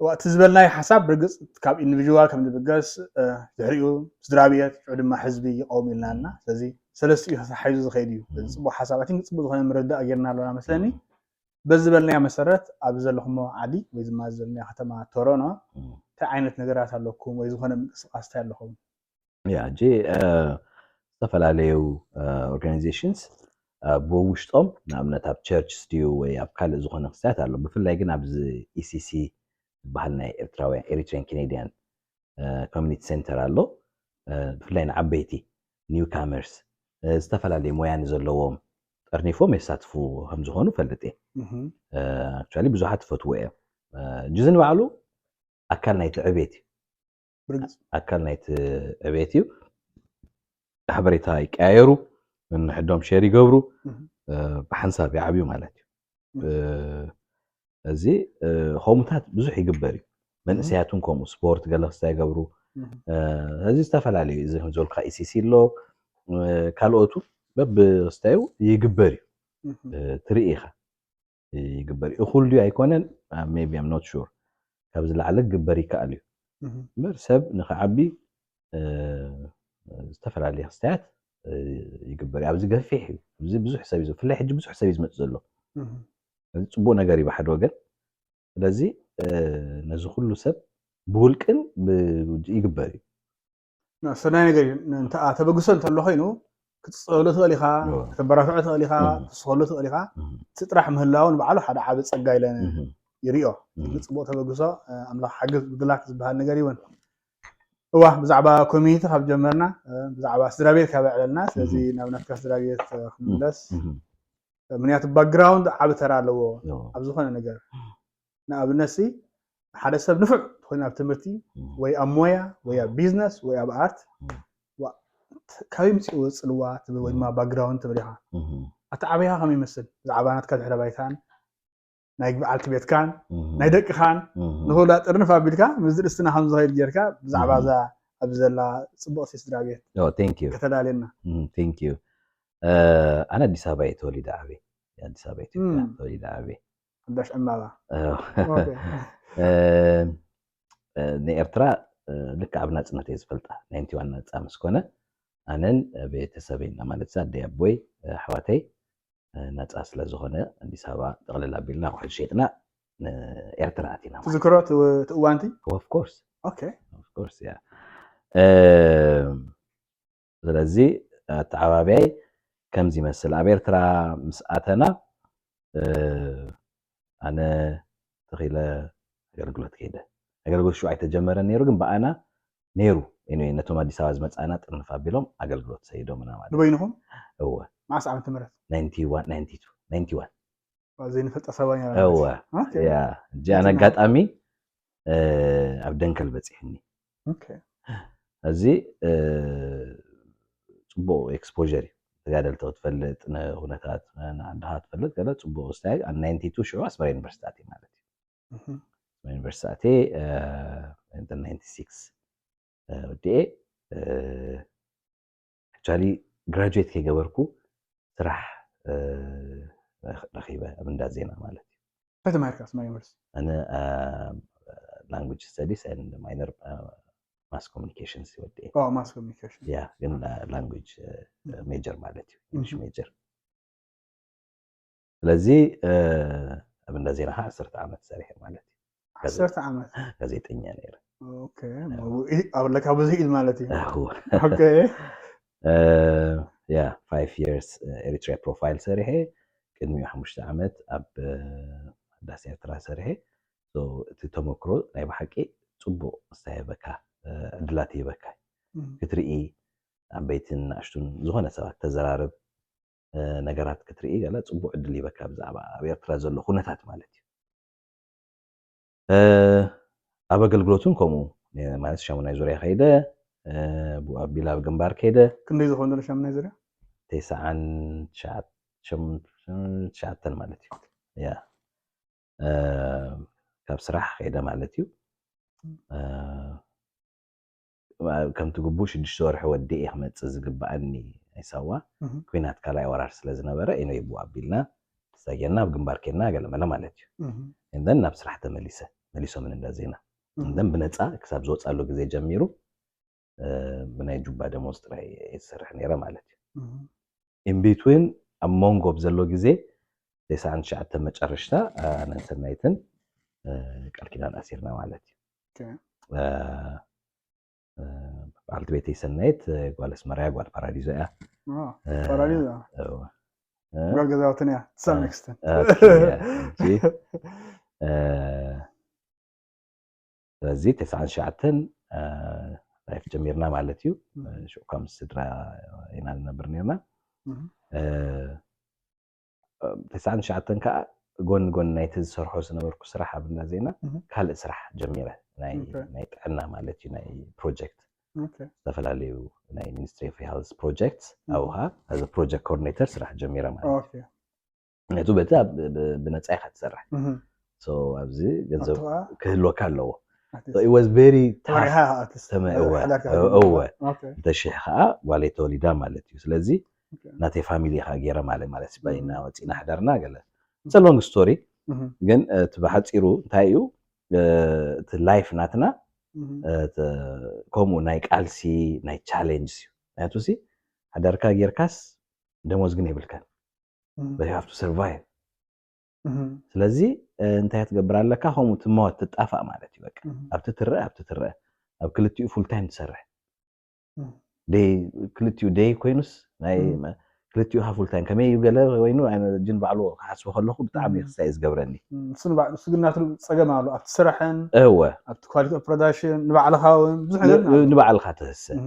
وقت زبلناي حساب برقص كاب individual كم برقص زهريو سدرابيات عدم ما حزبي قومي لنا لذي سلسي حيز الخيديو صبوا حساباتين صبوا خلينا مردا أجرنا لنا مثلاً بزبلناي مسرت أبزل لهم عادي وإذا ما زلنا حتى مع تورونا تعينت نجارات لكم وإذا خلينا أستعد لهم يا جي استفل عليه organizations بوشتم نعمل تاب church ستيو وياب كل زخنا خسات على بفلا يجينا بز ECC بحالنا إرتراوي Eritrean Canadian community center على بفلا نعبيتي newcomers استفل عليه مويان زلوهم أرنيفهم يساتفوا هم زخنوا فلتي actually بزحات فتوى جزء وعلو أكلنا يتعبيتي أكلنا يتعبيتي حبريتاي كايرو من حدهم شيري قبرو بحنساب يعبيو مالتي زي خومتات بزح يقبري من سياتونكم سبورت قال ستا يقبرو هذه استفل عليه زي هم زول اي سي سي لو كالوتو بب ستايو يقبري تريخه يقبري اخول لي ايكونن maybe I'm not sure كابز لعلك قبري كاليو مرسب نخعبي استفل عليه ستات يقبري عاوز يقفيح زي بزح حساب يزو فلا حج بزح حساب يزمت زلو صبو نغاري بحد وقت لذي نزو كله سب بولكن يقبري سناي نغاري انت تبغسو انت لو خينو كتصلو تغليخا تبرافع تغليخا تصلو تغليخا تطرح مهلاون بعلو حدا عاب صقا يلنا يريو صبو تبغسو املاح حجز بدلاك زبال نغاري ون هو بزعبا كوميتي خاب جمرنا بزعبا سدرابيت كاب علنا سلازي نابنا كاس سدرابيت خملس منيات باك جراوند عاب ترى لو ابزو خنا نغار نابنسي حدا سب نفع خوينا بتمرتي وي امويا وي بيزنس وي اب ارت و كايمتي وصلوا تبوي ما باك جراوند تبريها اتعبيها خم يمثل زعبانات كاد حربايتان نايق بعلت بيت كان نايدق خان نقول طرنفا بيلكا مزر استنا حمزه هيد جيركا زعبا ذا ابزلا صبو سيستراغيت ثانك يو كتدالنا ثانك يو انا اديس ابا توليد ابي اديس ابا توليد ابي قداش امبابا اوكي نيرترا لك عبنا صنته يزفلطا 91 نصا مسكونه انن بيتسبين ማለት ዛ ዲያቦይ حواتي نصا ስለዝኾነ አዲስ አበባ ጠቅለል አቢልና ወሐድ ሸይጥና ኤርትራ አቲና ትዝክሮት ትዋንቲ of course okay of course ያ ስለዚህ አተዓባቢይ ከምዚ መስል ኣብ ኤርትራ ምስኣተና ኣነ ተኺለ አገልግሎት ከይደ አገልግሎት ሹ አይተጀመረ ነይሩ ግን በአና ነይሩ እኔ ነቶም አዲስ አበባ ዝመጻና ጥንፋ ቢሎም አገልግሎት ሰይዶ ምና ማለት ድበይንኩም እወ ማስ ዓመት ምረት 91 92 91 ወዘን ፍልጣ ሰባኛ እወ ያ ጃና አጋጣሚ ኣብ ደንከል በጽሕኒ ኦኬ እዚ ጽቦ ኤክስፖዠር ተጋደልተ ትፈልጥ ሁነታት አንዳሃት ትፈልጥ ገለ ጽቦ ስታይ 92 ሹ አስመራ ዩኒቨርሲቲ ማለት ዩኒቨርሲቲ in the 96 day actually graduate ከገበርኩ ስራሕ ረኺበ እንዳ ዜና ማለት ፈተማርካ አስመራ ዩኒቨርሲቲ انا language studies and minor mass communications ወዲ mass communication ያ ግን language major ማለት English major ስለዚህ እንዳ ዜና 10 ዓመት ሰሪሕ ማለት 10 ዓመት ጋዜጠኛ ነኝ اوكي اقول لك ابو زيد مالتي اوكي يا 5 years Eritrea profile سريحه قدمي 5 ዓመት ኣብ ዳስ ኤርትራ ሰሪሐ ሶ ተተሞክሮ ናይ በሐቂ ጽቡቅ ሳይበካ ድላቲ ይበካ ክትርኢ አበይትን አሽቱን ዝኾነ ሰባት ተዘራርብ ነገራት ክትርኢ ገለ ጽቡቅ ድል ይበካ ብዛዕባ ኣብ ኤርትራ ዘሎ ሁነታት ማለት ኣብ አገልግሎቱን ኮሙ ማለት ሻሙናይ ዙርያ ኸይደ ቢላ ግንባር ከይደ ክንደይ ዝኾነ ሻሙናይ ዙርያ 99 ማለት እዩ ያ ካብ ስራሕ ኸይደ ማለት እዩ ከም ትግቡ 6 ወርሕ ወዲ ይኽመጽ ዝግባአኒ አይሳዋ ኩናት ካላይ ወራር ስለዝነበረ ኢኖ ይቡ አቢልና ሰየና ግንባር ከና ገለመለ ማለት እዩ እንደን ናብ ስራሕ ተመሊሰ መሊሶም እንደዚህና እንደም ብነፃ ክሳብ ዝወፃሉ ግዜ ጀሚሩ ብናይ ጁባ ደሞዝ ጥራይ ይሰርሕ ነይረ ማለት እዩ ኢን ቢትዊን ኣብ ሞንጎ ዘሎ ግዜ 99 መጨረሻ ኣነ ሰናይትን ቃል ኪዳን ኣሲርና ማለት እዩ በዓልቲ ቤተይ ሰናይት ጓል ኣስመራያ ጓል ፓራዲዞ እያ ፓራዲዞ ጓል ገዛውትን እያ some extent ስለዚህ 99 ላይፍ ጀሚርና ማለት እዩ ሾካም ስድራ ኢና ነበር ነርና 99 ከዓ ጎን ናይቲ ዝሰርሖ ዝነበርኩ ስራሕ ኣብና ዜና ካልእ ስራሕ ጀሚረ ናይ ጥዕና ማለት እዩ ናይ ፕሮጀክት ዝተፈላለዩ ናይ ሚኒስትሪ ኦፍ ሄልዝ ፕሮጀክት ኣውሃ as a project coordinator ስራሕ ጀሚረ ማለት እዩ ነቱ በታ ብነፃ ኢኻ ትሰርሕ so ኣብዚ ገንዘብ ክህልወካ ኣለዎ so it was very tough ተሽሕ ከዓ ዋለይ ተወሊዳ ማለት እዩ ስለዚ ናተይ ፋሚሊ ኢኻ ገይረ ማለት ስባይና ወፂና ሓዳርና ገለ it's a long story ግን ተባሓፂሩ እንታይ እዩ እቲ ላይፍ ናትና ከምኡ ናይ ቃልሲ ናይ ቻሌንጅ እዩ ናቱሲ ሓዳርካ ጌርካስ ደሞዝ ግን ይብልካን but you have to survive ስለዚ እንታይ ትገብር ኣለካ ከምኡ ትሞት ትጣፋእ ማለት እዩ በቃ ኣብቲ ትረአ ኣብ ክልቲኡ ፉል ታይም ትሰርሕ ደይ ክልቲኡ ደይ ኮይኑስ ናይ ክልቲኡ ፉል ታይም ከመይ ይገለ ወይኑ ኣነ ጅን ባዕሉ ሓስቦ ከለኹ ብጣዕሚ ክሳይ ዝገብረኒ ስግናቱ ፀገም ኣሎ ኣብቲ ስራሕን ኣብቲ ኳሊቲ ኦፍ ፕሮዳክሽን ንባዕልኻ ብዙሕ ነገር ንባዕልኻ ትህስእ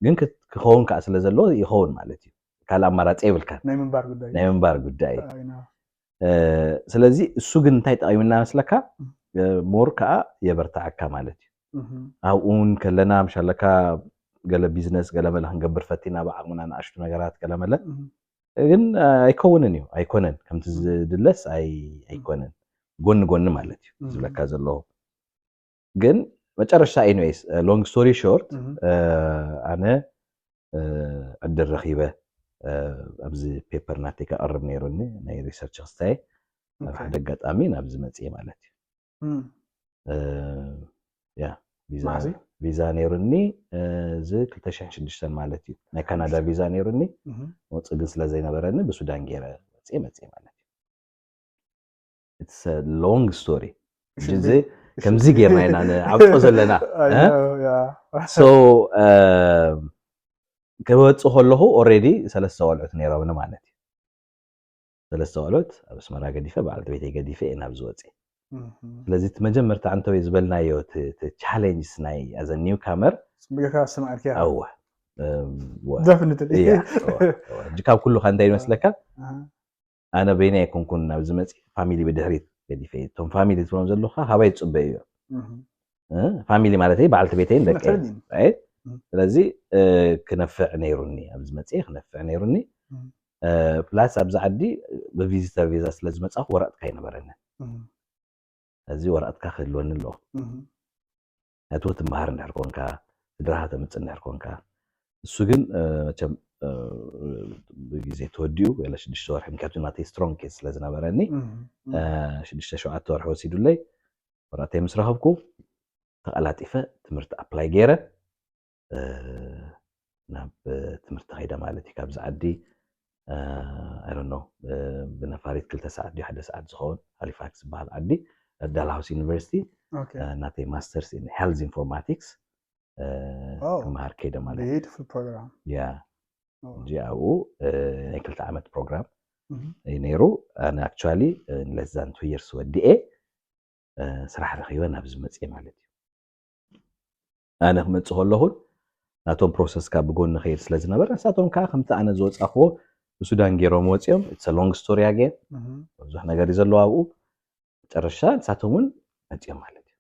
ግን ክኸውን ከዓ ስለ ዘሎ ይኸውን ማለት እዩ ካልእ ኣማራፂ የብልካን ናይ ምንባር ጉዳይ ስለዚ እሱ ግን እንታይ ጠቒምና መስለካ ሞር ከዓ የበርታዓካ ማለት እዩ ኣብኡን ከለና ምሻለካ ገለ ቢዝነስ ገለ መለ ክንገብር ፈቲና ብዓቕምና ንኣሽቱ ነገራት ገለ መለ ግን ኣይከውንን እዩ ኣይኮነን ከምቲ ዝድለስ ኣይኮነን ጎኒ ማለት እዩ ዝብለካ ዘለዎ ግን መጨረሻ ኤኒዌይስ ሎንግ ስቶሪ ሾርት ኣነ ዕድል ረኺበ ኣብዚ ፔፐር ናተይ ከቕርብ ነይሩኒ ናይ ሪሰርች ክስታይ ኣብ ሓደ ኣጋጣሚ ናብዚ መፅእ ማለት እዩ ቪዛ ነይሩኒ እዚ 2006 ማለት እዩ ናይ ካናዳ ቪዛ ነይሩኒ ወፅእ ግን ስለዘይነበረኒ ብሱዳን ገይረ መፅእ ማለት እዩ it's a long story ጅዚ ከምዚ ጌርና ኢና ዓብጦ ዘለና so ከወፅእ ከለኹ ኦልሬዲ 3 ወልዑት ነይሮምኒ ማለት እዩ 3 ወልዑት ኣብ ኣስመራ ገዲፈ በዓልቲ ቤተይ ገዲፈ ናብ ዝወፅእ ስለዚ እቲ መጀመርታ አንተ ወይ ዝበልናዮ እቲ ቻሌንጅስ ናይ as a newcomer ስምገካ ሰማዕርኪያ ኣዋ definitely ጅካብ ኩሉ ካንታይ ይመስለካ ኣነ በይና ይኩንኩን ናብ ዝመፅእ ፋሚሊ ብድሕሪት ገዲፈ ቶም ፋሚሊ ትሮም ዘለኹ ሃባይ ጽበዩ ፋሚሊ ማለት በዓልቲ ቤተይን ደቀ right ስለዚ ክነፍዕ ነይሩኒ ኣብ ዝመፅእ ክነፍዕ ነይሩኒ ፕላስ ኣብዛ ዓዲ ብቪዚተር ቪዛ ስለ ዝመፃኹ ወረቐትካ ይነበረኒ እዚ ወረቐትካ ክህልወኒ ኣሎ ነቱ ትምሃር እንድሕር ኮንካ ስድራኻ ተምፅእ እንድሕር ኮንካ እሱ ግን መቸም ብግዜ ተወዲኡ ገለ 6 ወርሒ ምክንያቱ ናተይ ስትሮንግ ኬስ ስለ ዝነበረኒ 6-7 ወርሒ ወሲዱለይ ወረቐተይ ምስ ረኸብኩ ተቐላጢፈ ትምህርቲ ኣፕላይ ገይረ ናብ ትምህርቲ ከይደ ማለት እዩ ካብዚ ዓዲ I don't know ብነፋሪት 2 ሰዓት ዲ 1 ሰዓት ዝኸውን ሃሊፋክስ ዝበሃል ዓዲ ዳልሃውስ ዩኒቨርሲቲ ናተይ ማስተርስ ኢን ሄልዝ ኢንፎርማቲክስ ክመሃር ከይደ ማለት እዩ beautiful program ጂአው ናይ 2 ዓመት ፕሮግራም ነይሩ ኣነ actually less than 2 years ወዲኤ ስራሕ ረኺበ ናብ ዝመፅእ ማለት እዩ ኣነ ክመፅእ ከለኹ ናቶም ፕሮሰስ ካብ ብጎኒ ኸይድ ስለ ዝነበረ ንሳቶም ከዓ ከምቲ ኣነ ዝወፃኽዎ ብሱዳን ገይሮም ወፂኦም it's a long story again ብዙሕ ነገር እዩ ዘለዎ ኣብኡ መጨረሻ ንሳቶም እውን መፅኦም ማለት እዩ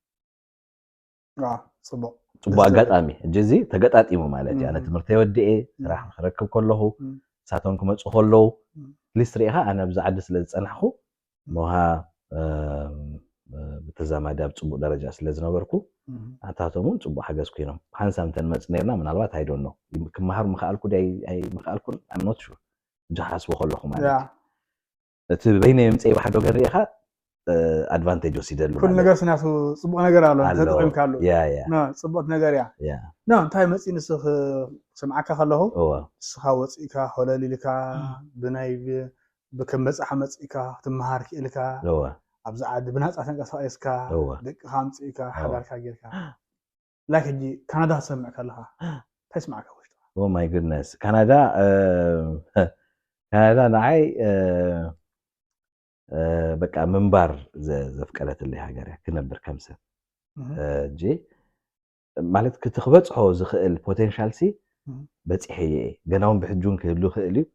ፅቡቅ ኣጋጣሚ እጅ ተገጣጢሙ ማለት እዩ ኣነ ትምህርቲ ወዲኤ ስራሕ ክረክብ ከለኹ ንሳቶም ክመፁ ከለዉ ሊስት ሪኢኻ ኣነ ብዛ ዓዲ ስለ ዝፀናሕኹ ሞሃ ብተዛማዲ ኣብ ፅቡቅ ደረጃ ስለ ዝነበርኩ ኣታቶም እውን ፅቡቅ ሓገዝ ኮይኖም ሓንሳም ተንመፅእ ነርና ምናልባት I don't know ክመሃሩ ምኽኣልኩ ዳይ ምኽኣልኩን I'm not sure ጃሓስቦ ከለኹ ማለት እዩ እቲ በይነ የምፅእ ባሕዶ ገር ሪኢኻ ادفانتج وسيدلو كل ነገር ስናሱ ጽቡቅ ነገር አለው ተጠቅም ካሉ ና ጽቡቅ ነገር ያ ና እንታይ መጽኢ ንስኽ ሰምዓካ ከለሁ ስኻ ወጽኢካ ሆለሊልካ ብናይ ብከም መጽሓ መጽኢካ ትመሃር ክኢልካ ኣብዛ ዓዲ ብናጻ ተንቀሳቀስካ ደቅኻ ምጽኢካ ሓዳርካ ጌርካ ላኪን ካናዳ ሰምዕ ከለኻ ተስማዕካ ወሽታ ኦ ማይ ጉድነስ ካናዳ ናዓይ በቃ መንባር ዘፍቀለትልይ ሃገር ክነብር ከምሰብ እንጂ ማለት ክትኽበጽሖ ዝኽእል ፖቴንሻል ሲ በጽሕየ ገናውን ብሕጁን ክህሉ ክእል እዩ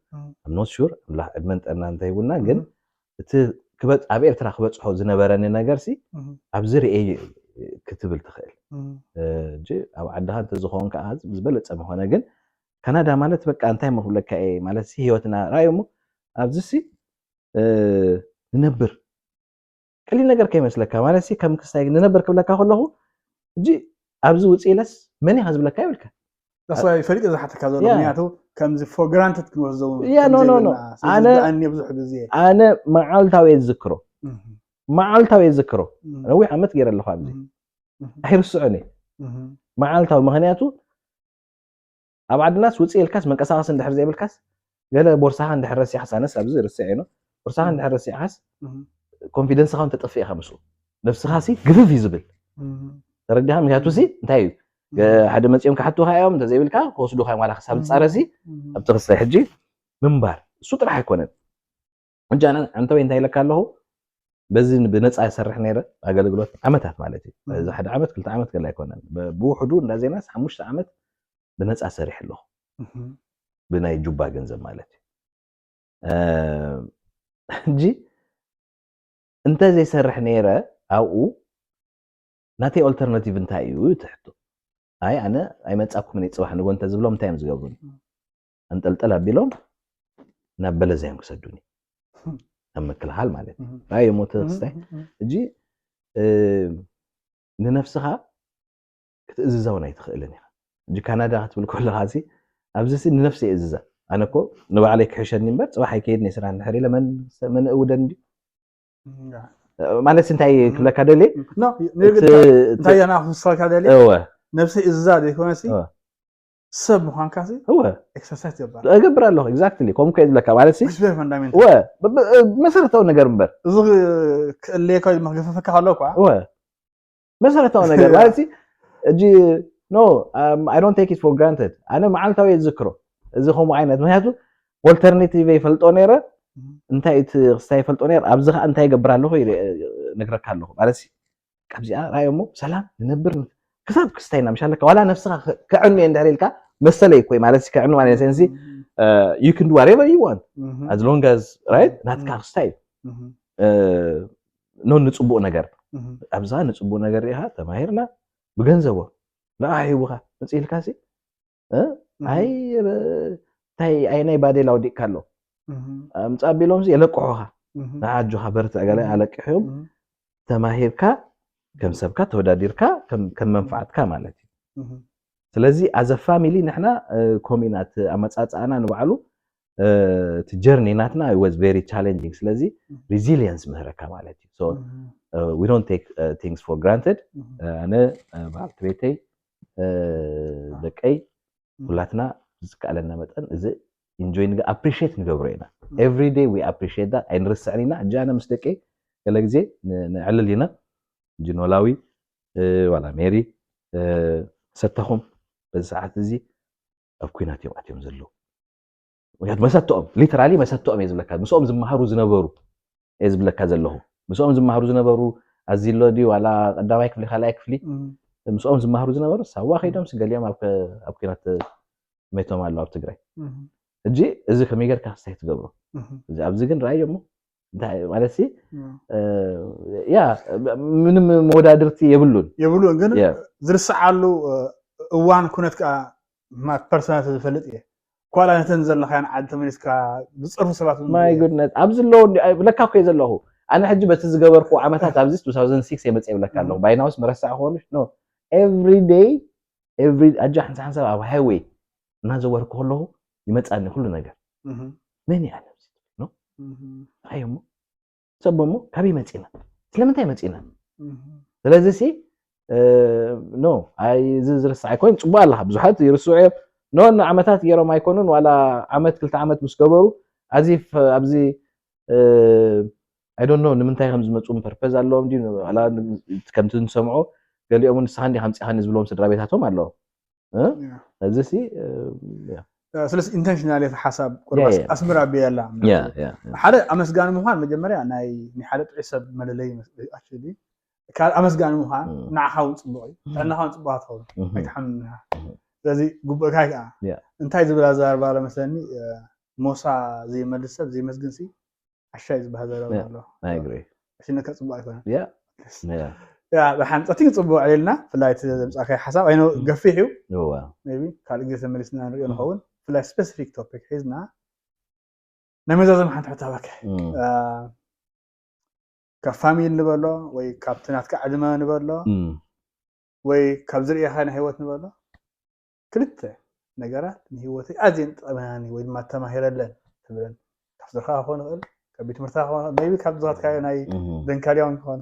I'm not sure አላህ ዕድመን ጠና እንታይ ይቡና ግን እቲ ክበጽ ኣብ ኤርትራ ክበጽሖ ዝነበረኒ ነገር ሲ ኣብዚ ርኤይ ክትብል ትኽእል እንጂ ኣብ ዓድኻ እንተዝኾን ከዓ ዝበለጸ መሆነ ግን ካናዳ ማለት በቃ እንታይ መኽብለካ ማለት ሲ ህይወትና ራእዮሞ ኣብዚ ሲ ንነብር ቀሊል ነገር ከይመስለካ ማለት ሲ ከም ክስታይ ንነብር ክብለካ ከለኹ እንጂ ኣብዚ ውጽኢለስ መን ይሃዝብለካ ይብልካ ተስዋይ ፈሪቅ ዝሓተካ ዘሎ ምክንያቱ ከምዚ ፎር ግራንትድ ክንወዘው ኣነ ብዙሕ ግዜ ኣነ መዓልታዊ ዝክሮ ነዊሕ ዓመት ገይረ ኣለኹ ኣብዚ ኣይርስዑኒ መዓልታዊ ምክንያቱ ኣብ ዓድናስ ውጽኢልካስ መንቀሳቐስ እንድሕር ዘይብልካስ ገለ ቦርሳኻ እንድሕር ረሲዕካስ ኣነስ ኣብዚ ርስዕ ኢኖ ቦርሳኻ እንድሕር ረሲዕካስ ኮንፊደንስ ኻውን ተጠፍእ ኢኻ ምስኡ ነፍስኻ ሲ ግፍፍ ይዝብል ተረዲኻ ምክንያቱ ሲ እንታይ እዩ ሓደ መጽኦም ክሓቱኻ እዮም እንተዘይብልካ ክወስዱኻ ማላ ክሳብ ጻረሲ ኣብቲ ክስታይ ሕጂ ምንባር እሱ ጥራሕ ኣይኮነን እንጂ ኣነ አንተ ወይ እንታይ ኢለካ ኣለኹ በዚ ብነፃ ይሰርሕ ነይረ ኣገልግሎት ዓመታት ማለት እዩ እዚ ሓደ ዓመት ክልተ ዓመት ገለ ኣይኮነን ብውሕዱ እንዳዜናስ 5 ዓመት ብነፃ ሰሪሕ ኣለኹ ብናይ ጁባ ገንዘብ ማለት እዩ እንጂ እንተ ዘይሰርሕ ነይረ ኣብኡ ናተይ ኦልተርናቲቭ እንታይ እዩ ትሕቶ ኣይ ኣነ ኣይመጻኩምን ይጽባሕ ንጎ እንተ ዝብሎም እንታይ እዮም ዝገብሩኒ እንጠልጠል ኣቢሎም ናብ በለዛዮም ክሰዱኒ ኣመክልሃል ማለት እዩ ኣይ ሞተ ስታይ እጂ ንነፍስኻ ክትእዝዛውን ኣይትኽእልን ኢኻ እጂ ካናዳ ክትብል ከለኻ ሲ ኣብዚ ሲ ንነፍሲ እዝዛ ኣነ እኮ ንባዕለይ ክሕሸኒ እምበር ጽባሕ ኣይከይድኒ ስራሕ እንድሕር ኢለ መን እውደን ዲ ማለት እንታይ ክብለካ ደልየ እንታይ ኣና ክስልካ ደልየ ነፍሲ እዝዛ ዘይኮነሲ ሰብ ምዃንካ ሲ ኤክሰርሳይዝ ይባል እገብር ኣለኹ ኤግዛክትሊ ከምኡ ከይድለካ ማለት ሲ መሰረታዊ ነገር እምበር እዚ ክእለየካ መገፈፈካ ከለኳ መሰረታዊ ነገር ማለት ሲ እጂ ኖ I don't take it for granted ኣነ መዓልታዊ ዝክሮ እዚ ከምኡ ዓይነት ምክንያቱ ኦልተርናቲቭ ይፈልጦ ነይረ እንታይ እቲ ክስታይ ይፈልጦ ነይረ ኣብዚ ኸ እንታይ ይገብር ኣለኹ ነግረካ ኣለኹ ማለት ሲ ካብዚኣ ራእዮሞ ሰላም ንነብር ክሳብ ክስታይና ምሻለካ ዋላ ነፍስኻ ክዕኑ እንድሕር ኢልካ መሰለይ ኮይ ማለት ሲ ክዕኑ ማለት ሰንሲ you can do whatever you want as long as right ናትካ ክስታይ ኖ ንጽቡቕ ነገር ኣብዛ ንጽቡቕ ነገር ኢኻ ተማሂርና ብገንዘቦ ለኣሂቡኻ መጽኢልካ ሲ ኣይ ታይ ኣይናይ ባዴላ ወዲቕካ ኣሎ ኣምጻቢሎም ሲ የለቅሑኻ ንዓጁኻ በርትዕ ገለ ኣለቅሕዮም ተማሂርካ ከም ሰብካ ተወዳዲርካ ከም መንፋዓትካ ማለት እዩ ስለዚ as a family ንሕና ኮሚናት ኣመጻጻእና ንባዕሉ እቲ ጀርኒ ናትና was very challenging ስለዚ resilience ምህረካ ማለት እዩ so we don't take things for granted ኣነ ባልት ቤተይ ደቀይ ሁላትና ዝከኣለና መጠን እዚ enjoy appreciate ንገብሮ ኢና every day we appreciate that ኣይንርስዕኒና እጃና ምስ ደቀይ ገለ ግዜ ንዕልል ኢና ጅኖላዊ ዋላ ሜሪ ሰተኹም በሰዓት እዚ ኣብ ኩናት እዮም ኣትዮም ዘለዉ ወያት መሰተኦም ሊተራሊ መሰተኦም የዝብለካ ምስኦም ዝመሃሩ ዝነበሩ የዝብለካ ዘለኹ ምስኦም ዝመሃሩ ዝነበሩ ኣዚሎዲ ዋላ ቀዳማይ ክፍሊ ካልኣይ ክፍሊ ምስኦም ዝመሃሩ ዝነበሩ ሳዋ ኸይዶም ስገሊኦም ኣብ ኩናት መይቶም ኣለዉ ኣብ ትግራይ እጂ እዚ ከመይ ጌርካ ክስታይ ትገብሮ እዚ ኣብዚ ግን ራእዮሞ እንታይ ማለት ሲ ያ ምንም መወዳድርቲ የብሉን ግን ዝርስዓሉ እዋን ኩነት ከዓ ፐርሰናል ዝፈልጥ እየ ኳላ ነተን ዘለኻያን ዓዲ ተመሊስካ ዝፅርፉ ሰባት ማይ ጉድነስ ኣብዚ ኣለዉ ብለካ እኮ እየ ዘለኹ ኣነ ሕጂ በቲ ዝገበርኩ ዓመታት ኣብዚ 2006 የመፅእ ይብለካ ኣለኹ ባይናውስ መረሳዕ ክኾንሽ ኖ ኤቭሪ ዴይ ኤቭሪ ኣጃ ሓንሳብ ኣብ ሃይዌይ እናዘወርኩ ከለኹ ይመፃኒ ኩሉ ነገር መን እያ ነብዚ ኖ ኣየሞ ሰቦሞ ካበይ መፂና ስለምንታይ መፂና ስለዚ ሲ ኖ ኣይ ዝርስ ኣይኮን ጽቡቕ ኣላህ ብዙሓት ይርስዑ እዮም ኖን ዓመታት ገይሮም ኣይኮኑን ዋላ ዓመት 2 ዓመት ምስ ገበሩ ኣዚፍ ኣብዚ I don't know ንምንታይ ከም ዝመጹም ፐርፐዝ ኣለዎም ዲ ዋላ ከምቲ ንሰምዖ ገሊኦም ንስኻ እንዲ ከምፂኻኒ ዝብሎም ስድራ ቤታቶም ኣለዎ እዚ ሲ ስለዚ ኢንተንሽናሊ ሓሳብ ቁርባስ ኣስምራ ቢያላ ሓደ ኣመስጋኒ ምዃን መጀመርያ ናይ ሓደ ጥዑይ ሰብ መለለይ ኣክቹሊ ካል ኣመስጋኒ ምዃን ንዓኻውን ጽቡቕ እዩ ንዓኻውን ጽቡቕ ትኸውን ኣይትሓምምና ስለዚ ጉቡእ ካይ እንታይ ዝብላ ዛርባ ለመስለኒ ሞሳ ዘይመልስ ሰብ ዘይመስግን ሲ عشاء بهذا الله I agree عشان كتصبوا علينا يا بحنطتي تصبوا علينا فلايت اخي حساب اينو قفيحو هو ميبي قال جلس ملسنا نريو نخون فلاي سبيسيفيك توبيك حيزنا نمزازم حنحطها بك كفاميل نبلو وي كابتنات كعدما نبلو وي كابزريه خاين هيوت نبلو كلته نغرات هيوتي ازين طماني وي ما تماهيرلن تبلن كفزرخا خون نقل كبيت مرتاح ميبي كابزات كاي ناي دنكاليون خون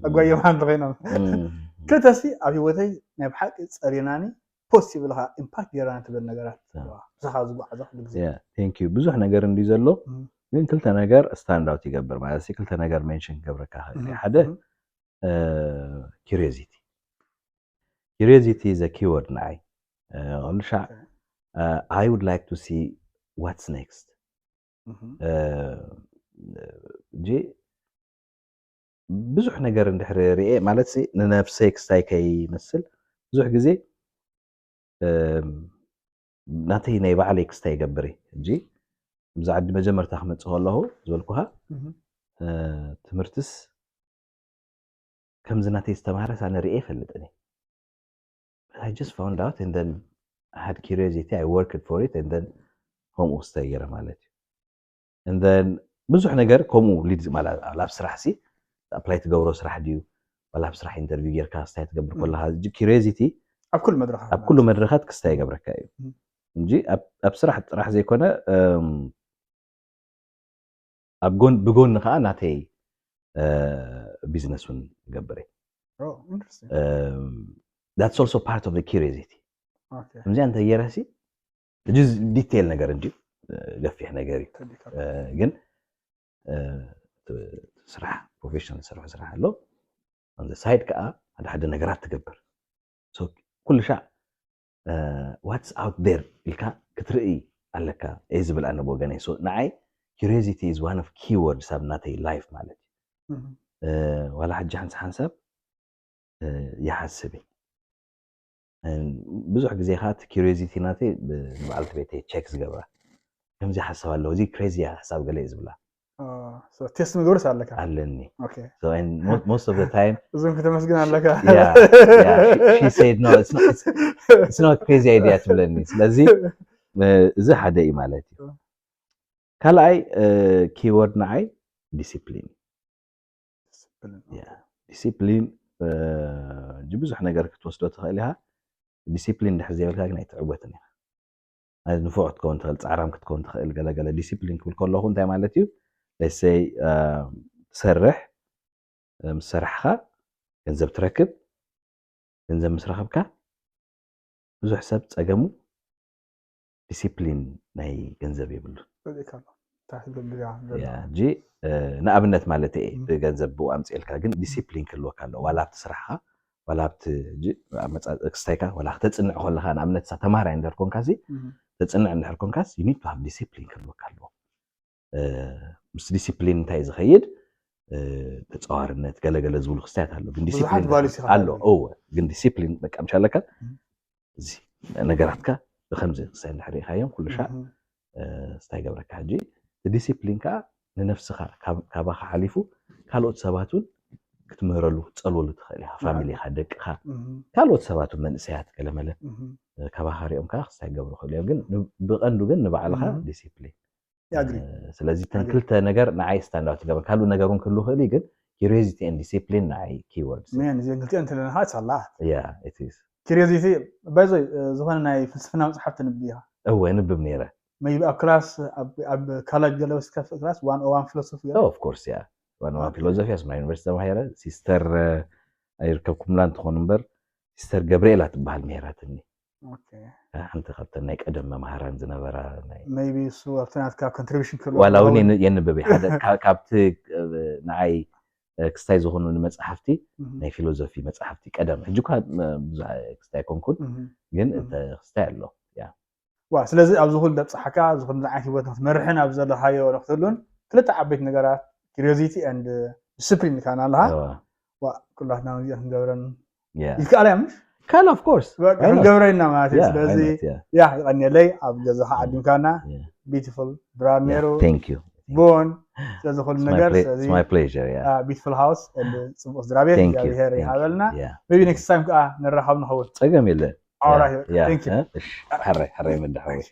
اغوي ما بغينا كتاسي ابي وتي ناي بحق صريناني بوزيتيف لها امباكت يرانا تبل نغرات زخازو بعض يا ثانك يو بزح ነገር እንዲ ዘሎ ግን ክልተ ነገር ስታንድ አውት ይገብር ማለት ክልተ ነገር ሜንሽን ገብረካ ሓደ curiosity is a keyword ናይ ኦልሻ I would like to see what's next جي ብዙሕ ነገር እንድሕር ሪኤ ማለት ሲ ንነፍሰይ ክስታይ ከይመስል ብዙሕ ግዜ ናተይ ናይ ባዕለይ ክስታይ ይገብር እንጂ ብዛዕዲ መጀመርታ ክመጽእ ከለሁ ዝበልኩሃ ትምህርትስ ከምዝ ናተይ ዝተማሃረ ሳነ ሪኤ ፈልጥኒ I just found out and then I had curiosity I worked for it and then home استيره ማለት and then ብዙሕ ነገር ከምኡ ሊድ ማለት ላብ ስራሕ ሲ ኣፕላይ ትገብሮ ስራሕ ድዩ ወላ ብስራሕ ኢንተርቪው ጌርካ ስታይ ትገብር ከለኻ curiosity ኣብ ኩሉ መድረኻት ክስታይ ይገብረካ እዩ እንጂ ኣብ ስራሕ ጥራሕ ዘይኮነ ኣብ ጎን ብጎን ከዓ ናተይ ቢዝነስ ውን ይገብር that's also part of the curiosity እንጂ አንተ የራሲ ጅዝ ዲቴል ነገር እንጂ ገፊሕ ነገር ግን ስራሕ ፕሮፌሽናል ስራሕ አሎ on the side ከዓ ሓደ ነገራት ትገብር so ኩሉ ሻ what's out there ኢልካ ክትርኢ ኣለካ እዚ ብል ኣነ ወገነይ so ንዓይ curiosity is one of keywords of ናተይ life ማለት ወላ ሕጂ ሓንሳብ ይሓስብ ብዙሕ ግዜ ኻት curiosity ናተይ ብባዕልቲ ቤተይ ቼክ ዝገብራ ከምዚ ሓሳብ ኣለዎ እዚ ክሬዚ ሓሳብ ገለ ዝብላ so test መግበርስ ኣለካ ኣለኒ okay so and most of the time እዞም ከተመስግን ኣለካ yeah she said no it's not crazy idea ትብለኒ ስለዚ እዚ ሓደ እዩ ማለት እዩ ካልኣይ keyword ንዓይ ዲሲፕሊን ዲሲፕሊን ብዙሕ ነገር ክትወስዶ ትኽእል ኢኻ ዲሲፕሊን ድሕር ዘይብልካ ግን ኣይትዕወትን ኢኻ ኣዝ ንፉዕ ክትከውን ትኽእል ፃዕራም ክትከውን ትኽእል ገለገለ ዲሲፕሊን ክብል ከለኹ እንታይ ማለት እዩ let's say ትሰርሕ ምስ ስራሕኻ ገንዘብ ትረክብ ገንዘብ ምስ ረኸብካ ብዙሕ ሰብ ፀገሙ ዲሲፕሊን ናይ ገንዘብ ይብሉ ጂ ንኣብነት ማለት እየ ብገንዘብ ብኡ ኣምፂልካ ግን ዲሲፕሊን ክህልወካ ኣለዎ ዋላ ኣብቲ ስራሕኻ ዋላ ኣብቲ ክስታይካ ዋላ ክትፅንዕ ከለኻ ንኣብነት ተማሃራይ እንድሕር ኮንካሲ ተፅንዕ እንድሕር ኮንካስ you need to have discipline ክህልወካ ኣለዎ ምስ ዲሲፕሊን እንታይ ዝኸይድ ተፃዋርነት ገለገለ ዝብሉ ክስታያት ኣሎ ግን ዲሲፕሊን ኣሎ ግን ዲሲፕሊን በቃ ምሻለካ እዚ ነገራትካ ብከምዚ ክስታይ እንድሕር ኢኻዮም ኩሉ ሻ ስታይ ገብረካ ሕጂ ዲሲፕሊን ከዓ ንነፍስኻ ካባኻ ሓሊፉ ካልኦት ሰባቱን ክትምህረሉ ፀልወሉ ትኽእል ኢኻ ፋሚሊኻ ደቅኻ ካልኦት ሰባቱን መንእሰያት ገለመለ ካባኻ ሪኦም ከዓ ክስታይ ገብሩ ክእሉ እዮም ግን ብቐንዱ ግን ንባዕልኻ ዲሲፕሊን ስለዚ ተንክልተ ነገር ንዓይ ስታንድ ኣውት ይገብር ካልኡ ነገሩን ክህሉ ክእል ግን curiosity and discipline ንዓይ keywords ምን እዚ እንግዲህ እንት ለና ሃትላ yeah it is curiosity ባይዞ ዝኾነ ናይ ፍልስፍና መጽሓፍ ትንብያ ንብብ ነይረ maybe ኣብ ክላስ ኣብ ካላጅ ገለውስ ክላስ 101 philosophy of course yeah وانا فيلوزوفي اسمها يونيفرسيتي مهيرة سيستر ايركبكم لان تكون نمبر سيستر جابرييلا تبعال مهراتني اوكي انت خدتنا قدم مهران زنبرا ميبي سو افتنات كاب كونتريبيوشن كله ولا وني ينببي حدا كابت نعي كستاي زخونو نمصحفتي ናይ ፊሎዞፊ መጽሓፍቲ ቀደም ሕጂኳ ብዙሕ ክስታይ ኮንኩን ግን እንተ ክስታይ ኣሎ ያ ዋ ስለዚ ኣብ ዝኹል ደብፅሓካ ዝኹል ዓይነት ሂወት ክትመርሕን ኣብ ዘለኻዮ ንክትህሉን ክልተ ዓበይቲ ነገራት curiosity and discipline ካና ኣለሃ ዋ ኩላትና ነዚኣ ክንገብረን ይከኣል እያ ምሽ ካል ኦፍ ኮርስ ክንገብረና ማለት እዩ ስለዚ ያ ይቐኒለይ ኣብ ገዛኻ ዓዲምካና beautiful brand new thank you born ስለዚ ኩሉ ነገር it's my pleasure yeah beautiful house and ጽቡቕ ዝራቤት እግዚአብሔር ይሃበልና maybe next time ከኣ ንራኸብ ንኸውን ፀገም የለን all right yeah thank you حري مدحوي